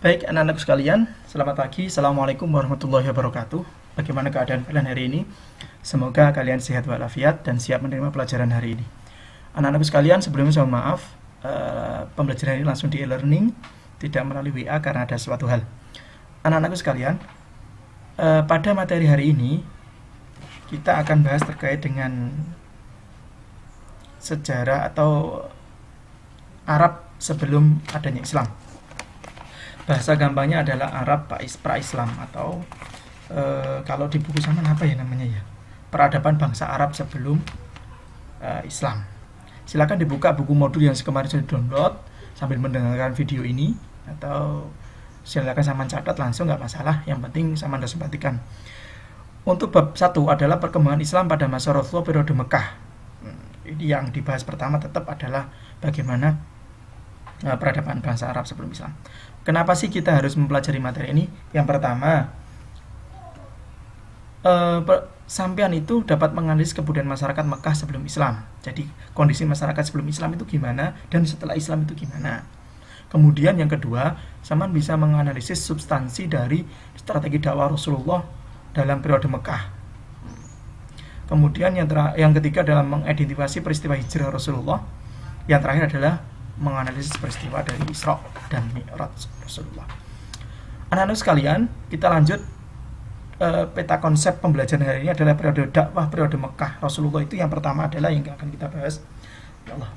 Baik, anak-anakku sekalian, selamat pagi. Assalamualaikum warahmatullahi wabarakatuh. Bagaimana keadaan kalian hari ini? Semoga kalian sehat walafiat dan siap menerima pelajaran hari ini. Anak-anakku sekalian, sebelumnya saya mohon maaf, pembelajaran ini langsung di e-learning, tidak melalui WA karena ada suatu hal. Anak-anakku sekalian, pada materi hari ini, kita akan bahas terkait dengan sejarah atau Arab sebelum adanya Islam. Bahasa gampangnya adalah Arab pra-Islam atau kalau di buku sama apa ya namanya ya, peradaban bangsa Arab sebelum Islam. Silakan dibuka buku modul yang kemarin sudah download sambil mendengarkan video ini, atau silakan sama catat langsung, nggak masalah, yang penting sama Anda simpatikan. Untuk bab 1 adalah perkembangan Islam pada masa Rasulullah periode Mekah. Ini yang dibahas pertama tetap adalah bagaimana peradaban bangsa Arab sebelum Islam. Kenapa sih kita harus mempelajari materi ini? Yang pertama, sampean itu dapat menganalisis kebudayaan masyarakat Mekah sebelum Islam. Jadi kondisi masyarakat sebelum Islam itu gimana dan setelah Islam itu gimana. Kemudian yang kedua, sampean bisa menganalisis substansi dari strategi dakwah Rasulullah dalam periode Mekah. Kemudian yang ketiga adalah mengidentifikasi peristiwa hijrah Rasulullah. Yang terakhir adalah menganalisis peristiwa dari Isra dan Mi'raj Rasulullah. Anak-anak sekalian, kita lanjut. Peta konsep pembelajaran hari ini adalah periode dakwah periode Mekah Rasulullah. Itu yang pertama adalah yang akan kita bahas. Ya Allah,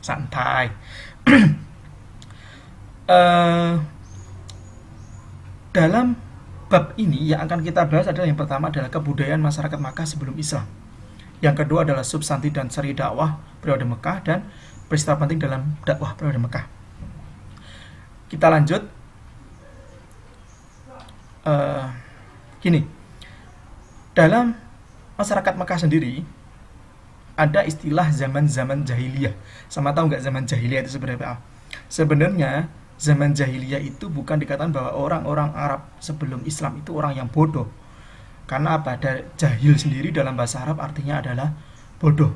santai. Dalam bab ini yang akan kita bahas adalah yang pertama adalah kebudayaan masyarakat Makkah sebelum Islam. Yang kedua adalah substansi dan seri dakwah periode Mekah dan peristiwa penting dalam dakwah periode Mekah. Kita lanjut. Gini, dalam masyarakat Mekah sendiri ada istilah zaman-zaman jahiliyah. Sama tahu nggak zaman jahiliyah itu sebenarnya apa? Sebenarnya zaman jahiliyah itu bukan dikatakan bahwa orang-orang Arab sebelum Islam itu orang yang bodoh. Karena apa? Jahil sendiri dalam bahasa Arab artinya adalah bodoh.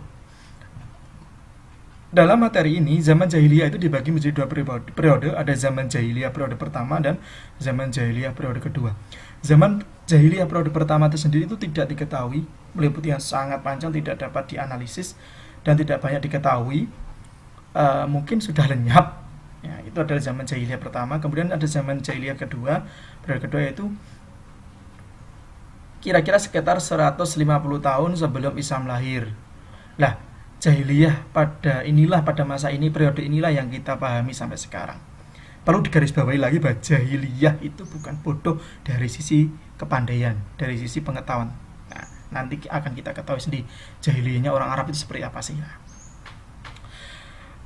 Dalam materi ini, zaman jahiliyah itu dibagi menjadi dua periode. Ada zaman jahiliyah periode pertama dan zaman jahiliyah periode kedua. Zaman jahiliyah periode pertama itu sendiri itu tidak diketahui, meliputi yang sangat panjang, tidak dapat dianalisis dan tidak banyak diketahui. Mungkin sudah lenyap. Ya, itu adalah zaman jahiliyah pertama. Kemudian ada zaman jahiliyah kedua. Periode kedua yaitu kira-kira sekitar 150 tahun sebelum Islam lahir. Lah, jahiliyah pada masa ini, periode inilah yang kita pahami sampai sekarang. Perlu digarisbawahi lagi bahwa jahiliyah itu bukan bodoh dari sisi kepandaian, dari sisi pengetahuan. Nah, nanti akan kita ketahui sendiri jahiliyahnya orang Arab itu seperti apa sih.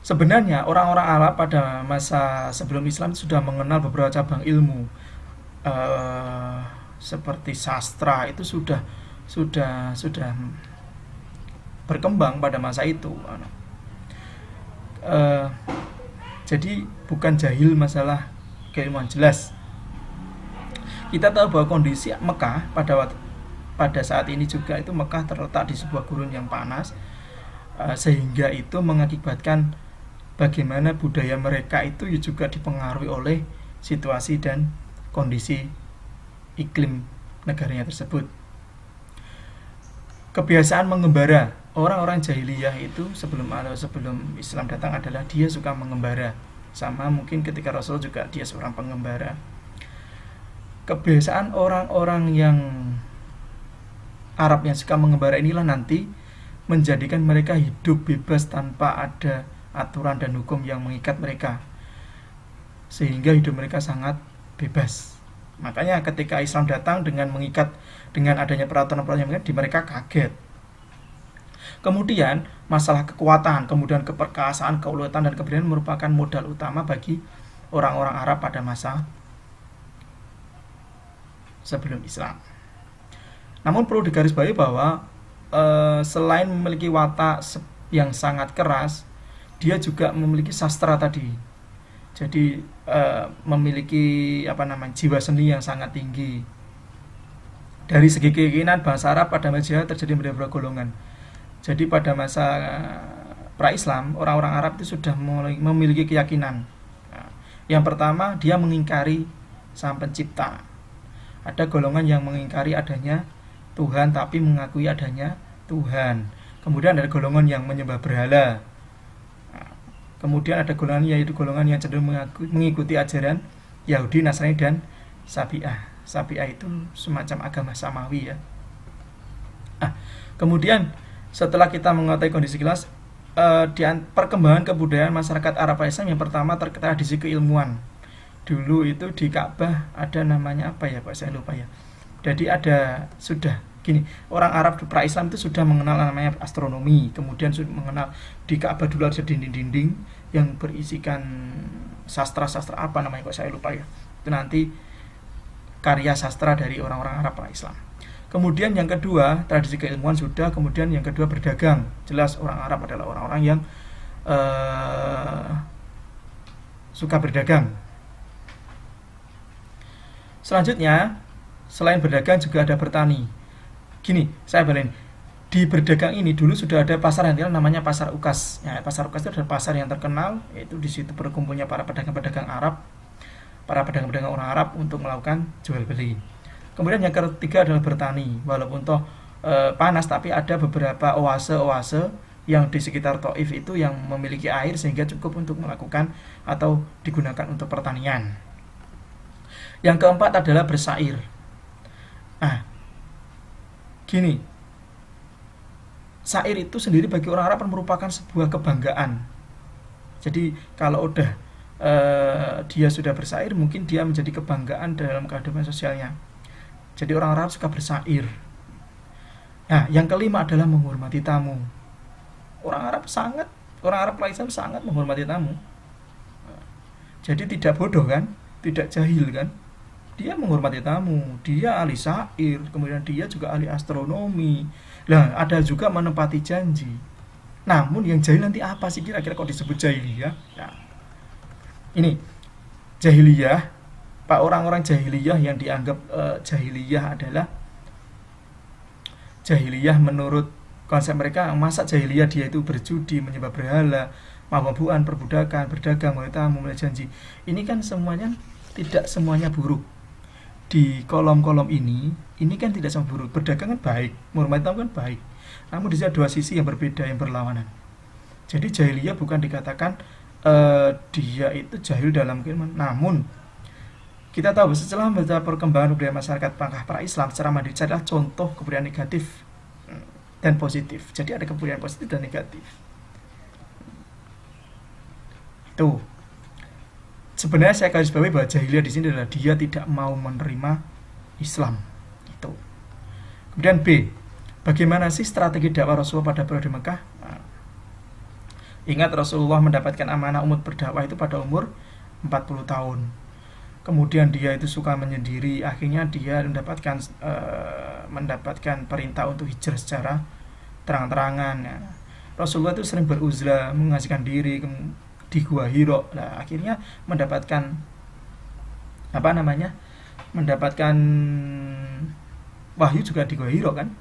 Sebenarnya orang-orang Arab pada masa sebelum Islam sudah mengenal beberapa cabang ilmu. Seperti sastra itu sudah berkembang pada masa itu. Jadi bukan jahil masalah keilmuan, jelas. Kita tahu bahwa kondisi Mekah pada saat ini juga itu Mekah terletak di sebuah gurun yang panas, sehingga itu mengakibatkan bagaimana budaya mereka itu juga dipengaruhi oleh situasi dan kondisi iklim negaranya tersebut. Kebiasaan mengembara orang-orang jahiliyah itu sebelum Islam datang adalah dia suka mengembara. Sama mungkin ketika Rasul juga dia seorang pengembara. Kebiasaan orang-orang yang Arab yang suka mengembara inilah nanti menjadikan mereka hidup bebas tanpa ada aturan dan hukum yang mengikat mereka, sehingga hidup mereka sangat bebas. Makanya ketika Islam datang dengan mengikat, dengan adanya peraturan-peraturan yang di mereka kaget. Kemudian masalah kekuatan, kemudian keperkasaan, keulatan dan keberanian merupakan modal utama bagi orang-orang Arab pada masa sebelum Islam. Namun perlu digarisbawahi bahwa selain memiliki watak yang sangat keras, dia juga memiliki sastra tadi. Jadi memiliki jiwa seni yang sangat tinggi. Dari segi keyakinan, bahasa Arab pada masa terjadi beberapa golongan. Jadi pada masa pra-Islam, orang-orang Arab itu sudah memiliki keyakinan. Nah, yang pertama, dia mengingkari Sang Pencipta. Ada golongan yang mengingkari adanya Tuhan tapi mengakui adanya Tuhan. Kemudian ada golongan yang menyembah berhala. Nah, kemudian ada golongan, yaitu golongan yang cenderung mengikuti ajaran Yahudi, Nasrani, dan Sabi'ah. Sabi'ah itu semacam agama samawi ya. Kemudian setelah kita mengetahui kondisi kelas, perkembangan kebudayaan masyarakat Arab Islam, yang pertama tradisi keilmuan. Dulu itu di Ka'bah ada namanya apa ya Pak, saya lupa ya. Jadi ada sudah gini, orang Arab pra-Islam itu sudah mengenal namanya astronomi. Kemudian sudah mengenal di Ka'bah dulu ada dinding-dinding yang berisikan sastra-sastra apa namanya kok saya lupa ya. Itu nanti karya sastra dari orang-orang Arab pra-Islam. Kemudian yang kedua, tradisi keilmuan sudah. Kemudian yang kedua, berdagang. Jelas orang Arab adalah orang-orang yang suka berdagang. Selanjutnya, selain berdagang juga ada bertani. Gini, saya balen. Di berdagang ini dulu sudah ada pasar yang namanya pasar Ukas. Ya, pasar Ukas itu adalah pasar yang terkenal, yaitu di situ berkumpulnya para pedagang-pedagang Arab, para pedagang-pedagang orang Arab untuk melakukan jual beli. Kemudian yang ketiga adalah bertani. Walaupun toh panas, tapi ada beberapa oase-oase yang di sekitar Taif itu yang memiliki air sehingga cukup untuk melakukan atau digunakan untuk pertanian. Yang keempat adalah bersair. Nah, gini, sair itu sendiri bagi orang Arab merupakan sebuah kebanggaan. Jadi kalau udah dia sudah bersair, mungkin dia menjadi kebanggaan dalam kehidupan sosialnya. Jadi orang Arab suka bersair. Nah, yang kelima adalah menghormati tamu. Orang Arab Islam sangat menghormati tamu. Jadi tidak bodoh kan, tidak jahil kan. Dia menghormati tamu, dia ahli syair, kemudian dia juga ahli astronomi. Nah, ada juga menepati janji. Namun yang jahil nanti apa sih kira-kira kok disebut jahiliyah? Nah, ini jahiliyah, Pak, orang-orang jahiliyah yang dianggap jahiliyah adalah jahiliyah menurut konsep mereka. Masa jahiliyah dia itu berjudi, menyembah berhala, mabuk-mabukan, perbudakan, berdagang, memulai janji. Ini kan semuanya tidak semuanya buruk. Di kolom-kolom ini kan tidak semua buruk. Berdagang kan baik, menghormati tamu kan baik. Namun di sini ada dua sisi yang berbeda, yang berlawanan. Jadi jahiliyah bukan dikatakan dia itu jahil dalam keilmuan. Namun kita tahu setelah membaca perkembangan budaya masyarakat pra-Islam secara mandiri adalah contoh kebudayaan negatif dan positif. Jadi ada kebudayaan positif dan negatif. Itu. Sebenarnya saya garis bawahi bahwa jahiliyah di sini adalah dia tidak mau menerima Islam. Itu. Kemudian B, bagaimana sih strategi dakwah Rasulullah pada periode Mekah? Nah, ingat Rasulullah mendapatkan amanah umur berdakwah itu pada umur 40 tahun. Kemudian dia itu suka menyendiri, akhirnya dia mendapatkan perintah untuk hijrah secara terang-terangan. Ya. Rasulullah itu sering beruzlah, mengasihkan diri di Gua Hiro. Nah, akhirnya mendapatkan mendapatkan wahyu juga di Gua Hiro kan.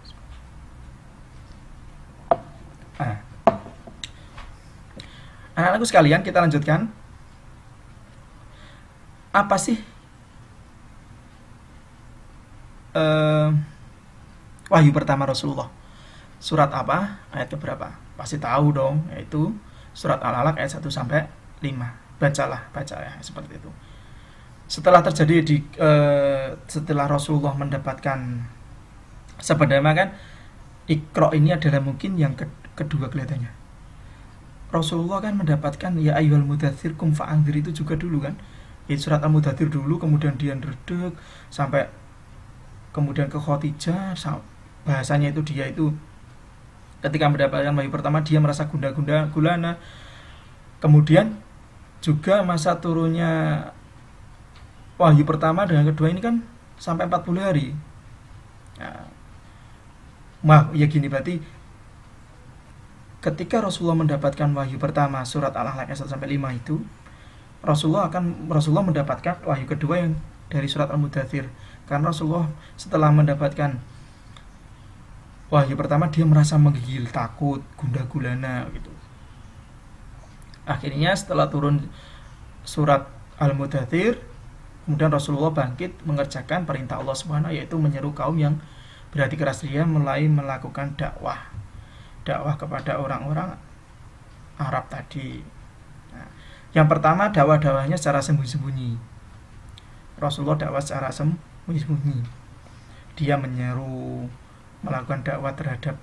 Anak-anakku sekalian, kita lanjutkan. Apa sih wahyu pertama Rasulullah? Surat apa? Ayat keberapa? Pasti tahu dong, yaitu surat Al-Alaq ayat 1 sampai 5. Baca ya, seperti itu. Setelah terjadi setelah Rasulullah mendapatkan sebenarnya kan Iqra ini adalah mungkin yang kedua kelihatannya. Rasulullah kan mendapatkan ya ayyuhal mudaththir kum fa'andzir itu juga dulu kan. Surat Al-Mudaththir dulu, kemudian dia redek sampai kemudian ke Khadijah. Bahasanya itu dia itu ketika mendapatkan wahyu pertama dia merasa gulana. Kemudian juga masa turunnya wahyu pertama dengan kedua ini kan sampai 40 hari. Ya gini, berarti ketika Rasulullah mendapatkan wahyu pertama surat Al-Alaq ayat 1 sampai 5 itu, Rasulullah mendapatkan wahyu kedua yang dari surat Al-Mudaththir. Karena Rasulullah setelah mendapatkan wahyu pertama dia merasa menggigil, takut, gundah gulana gitu. Akhirnya setelah turun surat Al-Mudaththir, kemudian Rasulullah bangkit mengerjakan perintah Allah Subhanahu, yaitu menyeru kaum yang berhati keras dia mulai melakukan dakwah kepada orang-orang Arab tadi. Nah, yang pertama dakwahnya secara sembunyi-sembunyi. Rasulullah dakwah secara sembunyi-sembunyi. Dia menyeru melakukan dakwah terhadap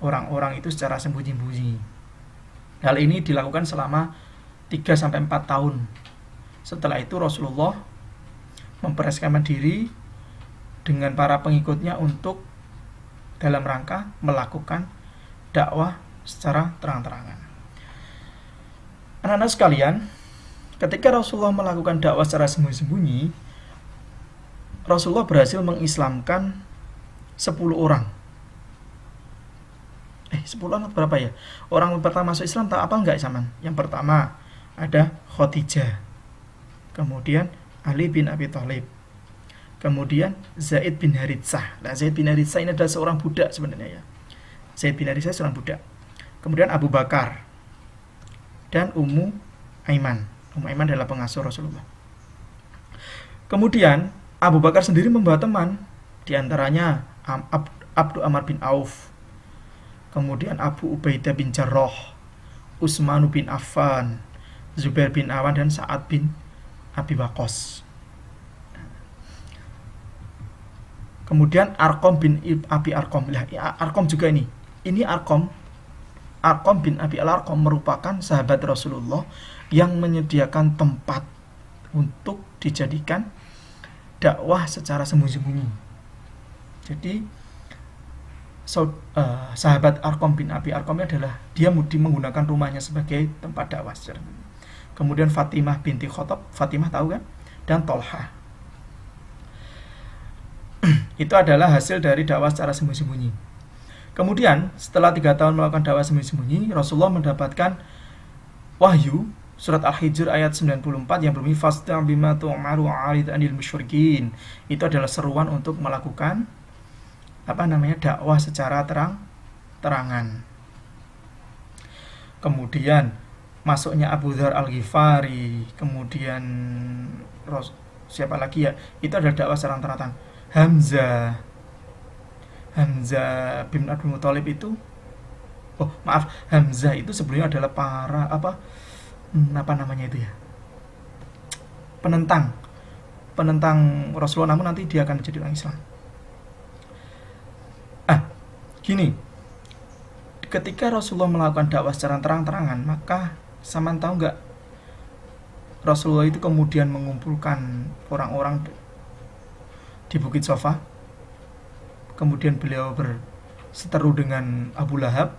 orang-orang itu secara sembunyi-sembunyi. Hal ini dilakukan selama 3-4 tahun. Setelah itu Rasulullah mempersiapkan diri dengan para pengikutnya untuk dalam rangka melakukan dakwah secara terang-terangan. Anak-anak sekalian, ketika Rasulullah melakukan dakwah secara sembunyi-sembunyi, Rasulullah berhasil mengislamkan 10 orang. 10 orang berapa ya? Orang pertama masuk Islam tahu apa enggak zaman? Yang pertama ada Khadijah, kemudian Ali bin Abi Thalib, kemudian Zaid bin Haritsah. Nah, Zaid bin Haritsah ini adalah seorang budak sebenarnya ya. Zaid bin Haritsah seorang budak. Kemudian Abu Bakar dan Ummu Aiman. Ummu Aiman adalah pengasuh Rasulullah. Kemudian Abu Bakar sendiri membawa teman, diantaranya Abdul Amr bin Auf, kemudian Abu Ubaidah bin Jarrah, Utsman bin Affan, Zubair bin Awan, dan Sa'ad bin Abi Waqqas. Kemudian Arqam bin Abi Arqam. Arqam juga ini. Ini Arqam bin Abi Al-Arqam merupakan sahabat Rasulullah yang menyediakan tempat untuk dijadikan dakwah secara sembunyi-sembunyi. Jadi sahabat Arqam bin Abi Arqam adalah dia menggunakan rumahnya sebagai tempat dakwah. Kemudian Fatimah binti Khattab, Fatimah tahu kan? Dan Tolha. Itu adalah hasil dari dakwah secara sembunyi-sembunyi. Kemudian setelah 3 tahun melakukan dakwah sembunyi-sembunyi, Rasulullah mendapatkan wahyu surat Al-Hijr ayat 94 yang berbunyi fasta' bima tu'maru 'arid 'anil musyrikin. Itu adalah seruan untuk melakukan dakwah secara terang-terangan. Kemudian masuknya Abu Dzar Al-Ghifari, kemudian siapa lagi ya? Itu adalah dakwah secara terang-terangan. Hamzah bin Abdul Muthalib itu Hamzah itu sebelumnya adalah para penentang Rasulullah, namun nanti dia akan menjadi orang Islam. Gini, ketika Rasulullah melakukan dakwah secara terang-terangan, maka Saman tahu nggak, Rasulullah itu kemudian mengumpulkan orang-orang di Bukit Sofa. Kemudian beliau berseteru dengan Abu Lahab,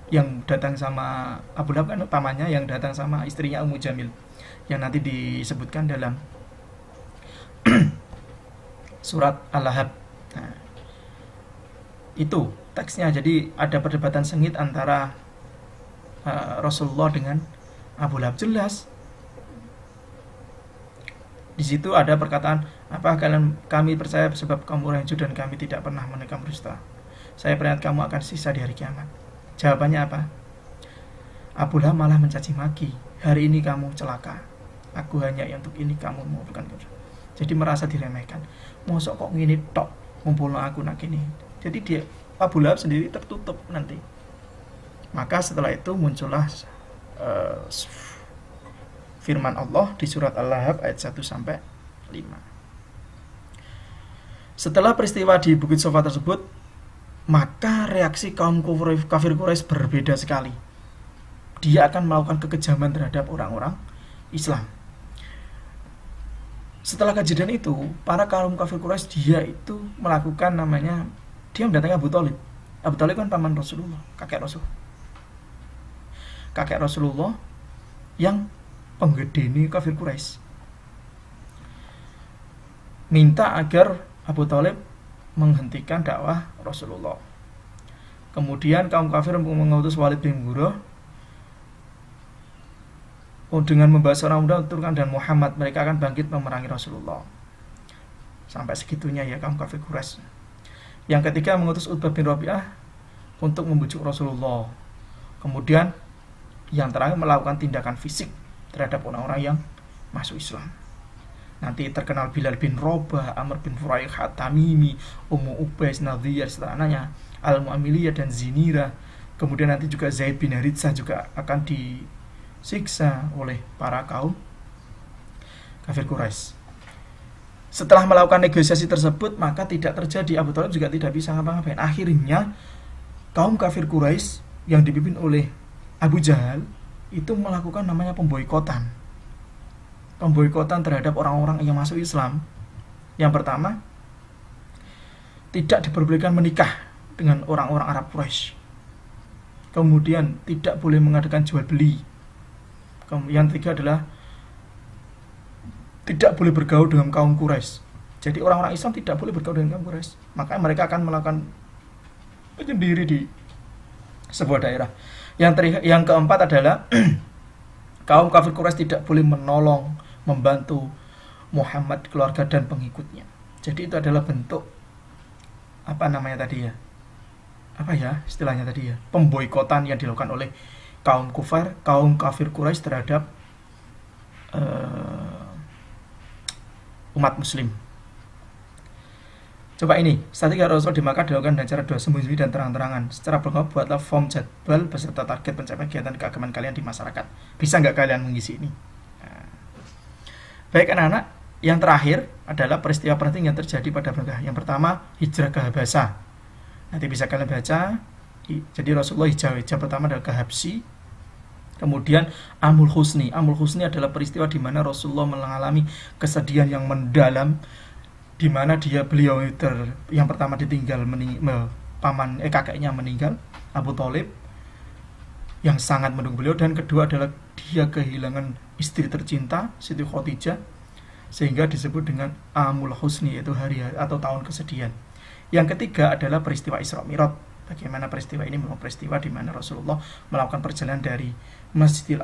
yang datang sama Abu Lahab kan pamannya, yang datang sama istrinya Ummu Jamil, yang nanti disebutkan dalam surat Al-Lahab. Nah, itu teksnya. Jadi ada perdebatan sengit antara Rasulullah dengan Abu Lahab. Jelas di situ ada perkataan, apa kami percaya sebab kamu orang jujur dan kami tidak pernah menekan berdusta. Saya peringat kamu akan sisa di hari kiamat. Jawabannya apa? Abu Lahab malah mencaci maki, hari ini kamu celaka, aku hanya untuk ini kamu mengumpulkan. Jadi merasa diremehkan. Mosok kok ngini tok ngumpulno aku nak gini. Jadi dia Abu Lahab sendiri tertutup nanti. Maka setelah itu muncullah firman Allah di surat Al-Lahab ayat 1-5. Setelah peristiwa di Bukit Sofa tersebut, maka reaksi kaum kafir Quraisy berbeda sekali. Dia akan melakukan kekejaman terhadap orang-orang Islam. Setelah kejadian itu, para kaum kafir Quraisy dia mendatangi Abu Thalib. Abu Thalib kan paman Rasulullah, kakek Rasulullah yang penggedeni kafir Quraisy, minta agar Abu Thalib menghentikan dakwah Rasulullah. Kemudian kaum kafir mengutus Walid bin Mughirah dengan membahas orang muda turkan dan Muhammad, mereka akan bangkit memerangi Rasulullah. Sampai segitunya ya kaum kafir Quraisy. Yang ketiga mengutus Utbah bin Rabi'ah untuk membujuk Rasulullah. Kemudian Yang terakhir melakukan tindakan fisik terhadap orang-orang yang masuk Islam. Nanti terkenal Bilal bin Rabah, Amr bin Furaih Tamimi, Ummu Ubais, Nadhiyah, setelahnya Al-Mu'amiliyah dan Zinira. Kemudian nanti juga Zaid bin Haritsah juga akan disiksa oleh para kaum kafir Quraisy. Setelah melakukan negosiasi tersebut, maka tidak terjadi, Abu Thalib juga tidak bisa ngapa-ngapain. Akhirnya kaum kafir Quraisy yang dipimpin oleh Abu Jahal itu melakukan namanya pemboikotan terhadap orang-orang yang masuk Islam. Yang pertama, tidak diperbolehkan menikah dengan orang-orang Arab Quraisy. Kemudian tidak boleh mengadakan jual beli. Yang ketiga adalah tidak boleh bergaul dengan kaum Quraisy. Jadi orang-orang Islam tidak boleh bergaul dengan kaum Quraisy. Maka mereka akan melakukan penyendiri di sebuah daerah. Yang keempat adalah kaum kafir Quraisy tidak boleh menolong, membantu Muhammad, keluarga dan pengikutnya. Jadi itu adalah bentuk istilahnya tadi ya, pemboikotan yang dilakukan oleh kaum kafir Quraisy terhadap umat muslim. Coba ini, strategi Rasul di Makkah dilakukan dengan cara dua, sembunyi dan terang-terangan. Secara berkata, buatlah form jadwal beserta target pencapaian kegiatan keagamaan kalian di masyarakat. Bisa nggak kalian mengisi ini? Baik anak-anak, yang terakhir adalah peristiwa penting yang terjadi pada Makkah. Yang pertama, hijrah ke Habasah. Nanti bisa kalian baca. Jadi Rasulullah hijrah pertama adalah ke Habsi. Kemudian Amul Husni. Amul Husni adalah peristiwa di mana Rasulullah mengalami kesedihan yang mendalam, di mana beliau yang pertama ditinggal kakeknya meninggal, Abu Thalib, yang sangat mendukung beliau, dan kedua adalah dia kehilangan istri tercinta Siti Khadijah, sehingga disebut dengan Amul Husni, yaitu hari atau tahun kesedihan. Yang ketiga adalah peristiwa Isra Mi'raj. Bagaimana peristiwa ini merupakan peristiwa di mana Rasulullah melakukan perjalanan dari Masjidil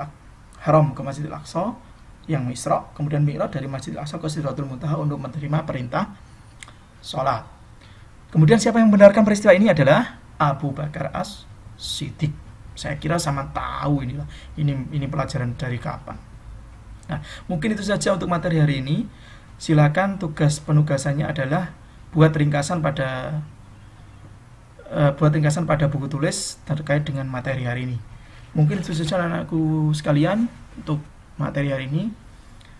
Haram ke Masjidil Aqsa, yang Isra, kemudian Mi'raj dari Masjidil Aqsa ke Sidratul Muntaha untuk menerima perintah sholat. Kemudian siapa yang membenarkan peristiwa ini adalah Abu Bakar As-Siddiq. Saya kira sama tahu inilah. Ini pelajaran dari kapan. Nah, mungkin itu saja untuk materi hari ini. Silakan penugasannya adalah buat ringkasan pada buku tulis terkait dengan materi hari ini. Mungkin itu saja anak-anakku sekalian untuk materi hari ini.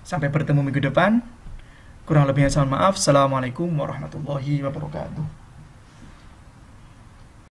Sampai bertemu minggu depan. Kurang lebihnya mohon maaf. Assalamualaikum warahmatullahi wabarakatuh.